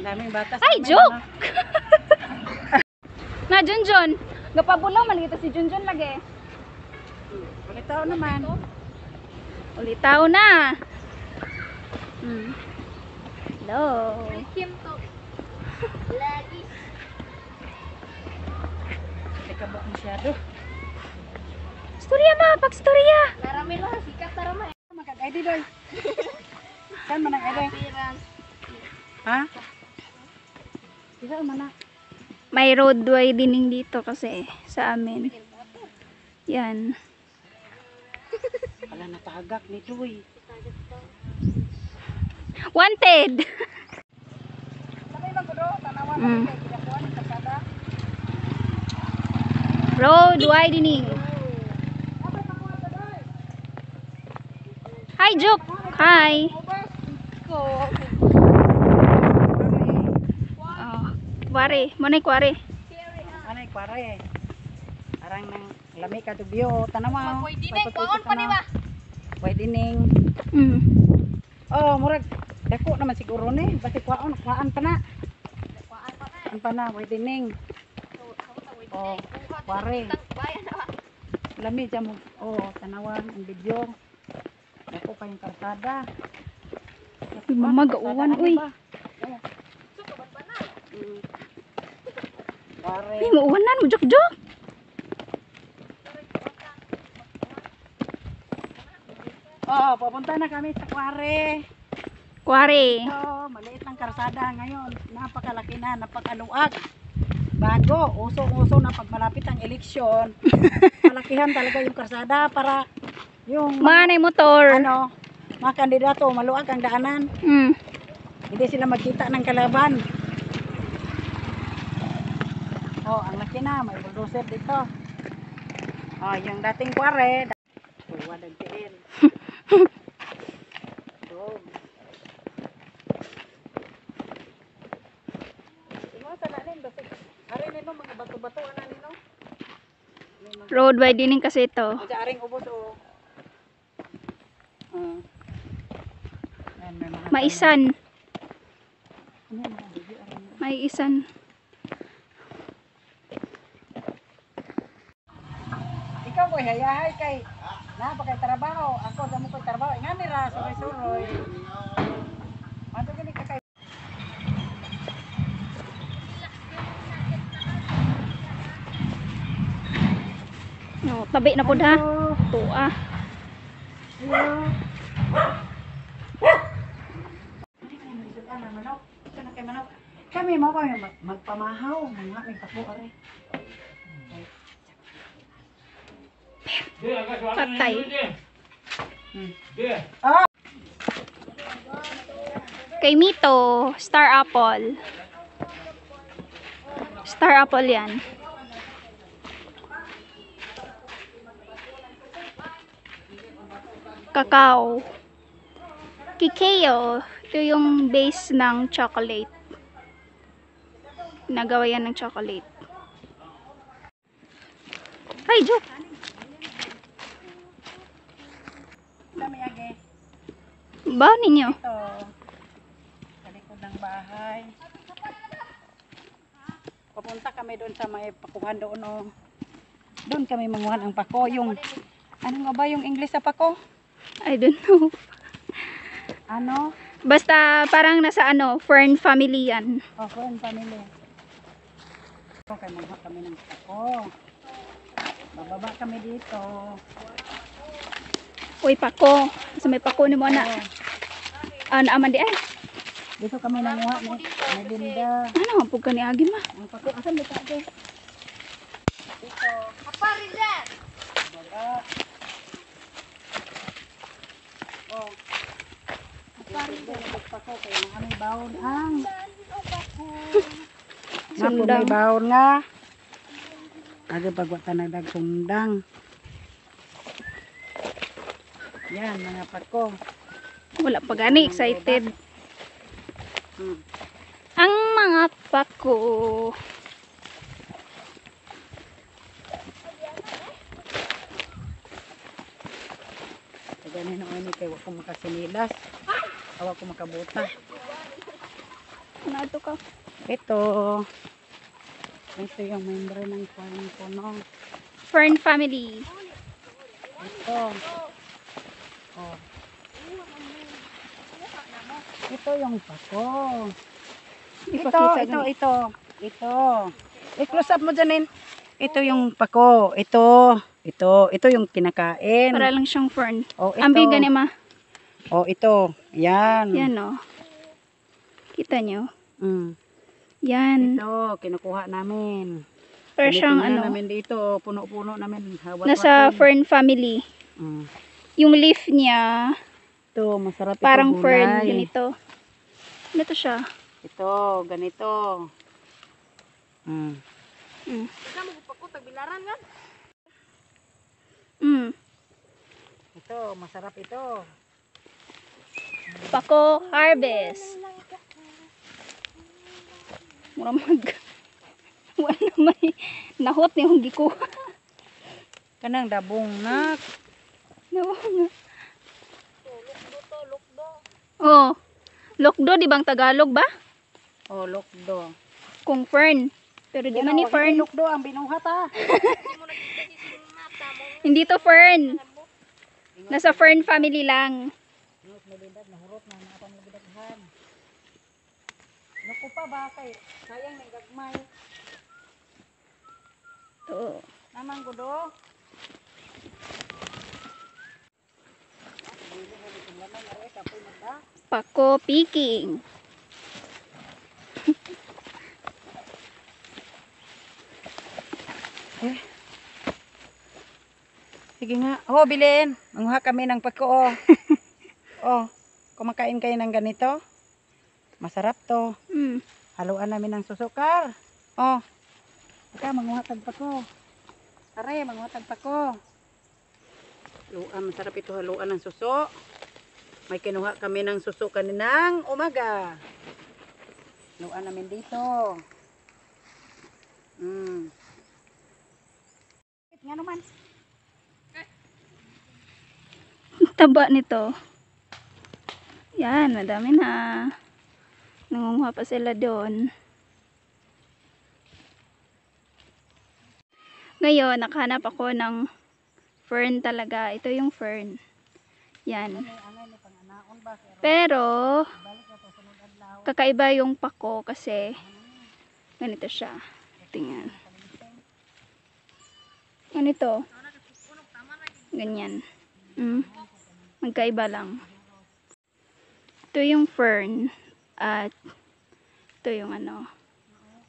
Daming batas. Ay, joke! Na, Junjun. Gapabulaw man kita si Junjun lagi. Ulitaw naman. Ulitaw na. Hello. Kim to. Lagi. Ikabok masyado. Storya ma, pagstorya. Marami lang sikat tara ma. Mag-ID doy. Saan man ang ID? Ha? Isa man na. May roadway dining dito kasi sa amin. Yan. Wala natagak ni Doy. Wanted. Sabay lang ko do, tanawan Mm. kay kinakuha ng kasada. Road widening. Hi, Juk. Hi. Oh, kware. Manay kware. Anay kware. Arang nang lami ka tubyo, tanawa. Pwede kuon pa ni ba? Pwede ning. Mm. Oh, murag dako naman siguro ni, basi kuan pa na. Kuan pa na, pwede ning. Oh, kware. Lami jam oh, tanawan ang video. Dako pa yung karsada. Uy, mamagauwan, uy. Kware. Ay, mauwanan mo, Juk. Oh, papunta na kami sa Kware. Kware. So, maliit ng karsada ngayon. Napakalaki na, napakaluag. Bago, uso-uso na pag malapit ang eleksyon. Malakihan talaga yung karsada para yung Manay motor. ano, mga kandidato, maluag ang daanan. Mm. Hindi sila magkita ng kalaban. Oh, ang laki na, may bulldozer dito. Oh, yung dating Kware. Wadag tiin. Dog. Imo sa nanin basta ari nino mga bato-bato ana nino. Road widening kasi ito. Sa aring ubos o. Ayan, may mga Maisan. ano mga bibi aring. May isan. Ikaw ko hayahay kay na pa kay trabaho, ako sa mo koy trabaho. Ngani ra suroy-suroy. Mato gini ka kay No, tabi na pud ha. Tuwa. Kami mo ko magpamahaw, mga may kapo are. Patay. Kay Mito, Star Apple. Star Apple yan. Cacao. Kikeo. Ito yung base ng chocolate. Nagawa yan ng chocolate. Ay, Joke! Dami age. Ba ninyo? Ito. Sa likod ng bahay. Pupunta kami doon sa may pakuhan doon o. Doon kami manguhan ang pako. Yung, ano nga ba yung English sa pako? I don't know. Ano? Basta parang nasa ano, Fern family yan. Oh, friend, family. Okay, manguha kami ng pako. Bababa kami dito. Uy, pako. Sa may pako ni mo na. Oh, Naaman di ay. dito kami nanguha ni Melinda. Ano, pag ka ni Agi ma. Ang pako, asan dito ate? Dito. Apa rin yan? Baga. Oh. Pako kaya mga may bawon ang. Napo may bawon nga. Aga pagwata na dagsundang. Yan mga pako. Wala pa gani, excited. Ang mga pako. Ganyan ako ni kay wako makasinilas. Awa ko makabuta. Nato ka. Ito. Ito yung member ng farm ko, no? Fern family. Ito. Oh. Ito yung pako. Ipakita Ito. I-close up mo dyan, Ito yung pako. Ito yung kinakain. Para lang siyang fern. Oh, ito. Ang biga ni ma. Oh, ito. Yan. Yan o. Kita nyo? Mm. Yan. Ito, kinukuha namin. Para siyang Tinitingnan ano. namin dito. Puno-puno namin. Nasa fern family. Mm. Yung leaf niya, Ito, masarap parang ito, fern. gulay. Ganito. Ganito siya. Ito, ganito. Mm. Mm. Ikaw magpako tagbilaran nga. Mm. Ito, masarap ito. Pako harvest. Mura mag wala may nahot ni yung gikuha. Kanang dabong nak. Nawang. Oh. Lokdo di bang Tagalog ba? Oh, lokdo. Kung fern. Pero di man ni fern. Lokdo ang binuhat Hindi to fern. Nasa fern family lang. Nahurot na nakapang nagdaghan. Naku pa ba kay sayang nang gagmay. To. Namang gudo. Pako picking. Sige nga. Oh, bilhin. Manguha kami ng pako. Oh. Oh, kumakain kayo ng ganito? Masarap to. Mm. Haluan namin ng susukar. Oh. Ika, manguha tag pako. Are, manguha tag pako. Masarap ito haluan ng suso. May kinuha kami ng suso kaninang umaga. Haluan namin dito. Nga naman. Taba nito. Yan, madami na. Nangunguha pa sila doon. Ngayon, nakahanap ako ng fern talaga. Ito yung fern. Yan. Pero, kakaiba yung pako kasi ganito siya. Tingnan. Ganito. Ganyan. Magkaiba lang. Ito yung fern at ito yung ano.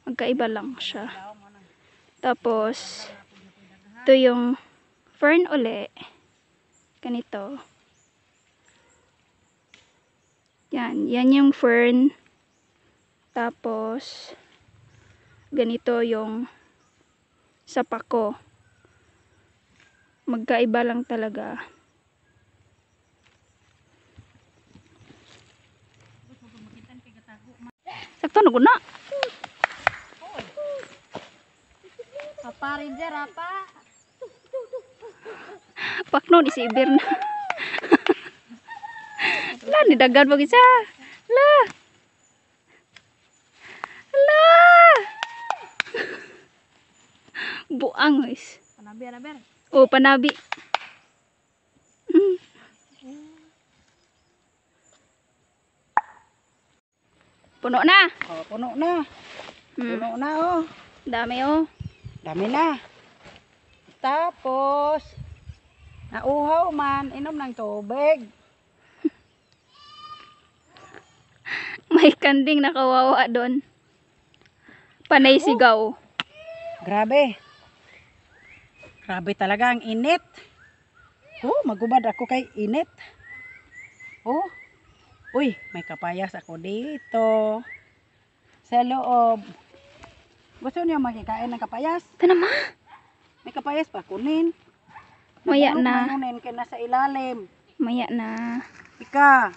Magkaiba lang siya. Tapos ito yung fern uli. Ganito. Yan. Yan yung fern. Tapos ganito yung sa pako. Magkaiba lang talaga. Sakto na guna. Paparin dyan, rapa. Pakno di sibir na. La, nidagan mo isa. La. La. Buang guys. Panabi, anaber. Oh, panabi. Puno na. Oh, puno na. Puno na, oh. Dami oh. Dami na. Tapos, nauhaw man, inom ng tubig. May kanding nakawawa doon. Panay sigaw. Grabe. Grabe talaga ang init. Oh, magubad ako kay init. Oh. Uy, may kapayas ako dito. Sa loob. Gusto niyo magkikain ng kapayas? Ito naman. May kapayas pa kunin. Maya Nabulok na. Kunin kaya nasa ilalim. Maya na. Ika.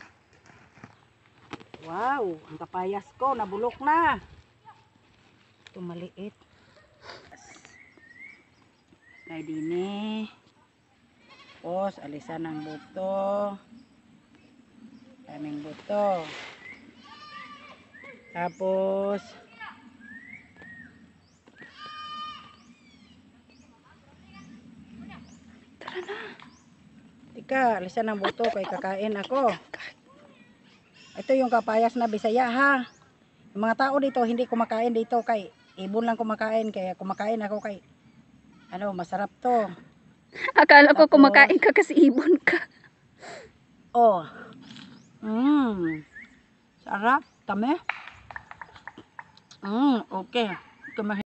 Wow, ang kapayas ko nabulok na. Ito maliit. Kay dini. Tapos alisan ng buto. Daming buto. Tapos Tara na. tika, alisan ang buto kay kakain ako. Ito yung kapayas na Bisaya ha. Yung mga tao dito hindi kumakain dito kay ibon lang kumakain kaya kumakain ako kay ano masarap to. Akala ko Tapos- kumakain ka kasi ibon ka. Oh. Sarap, tame. Okay. Kumain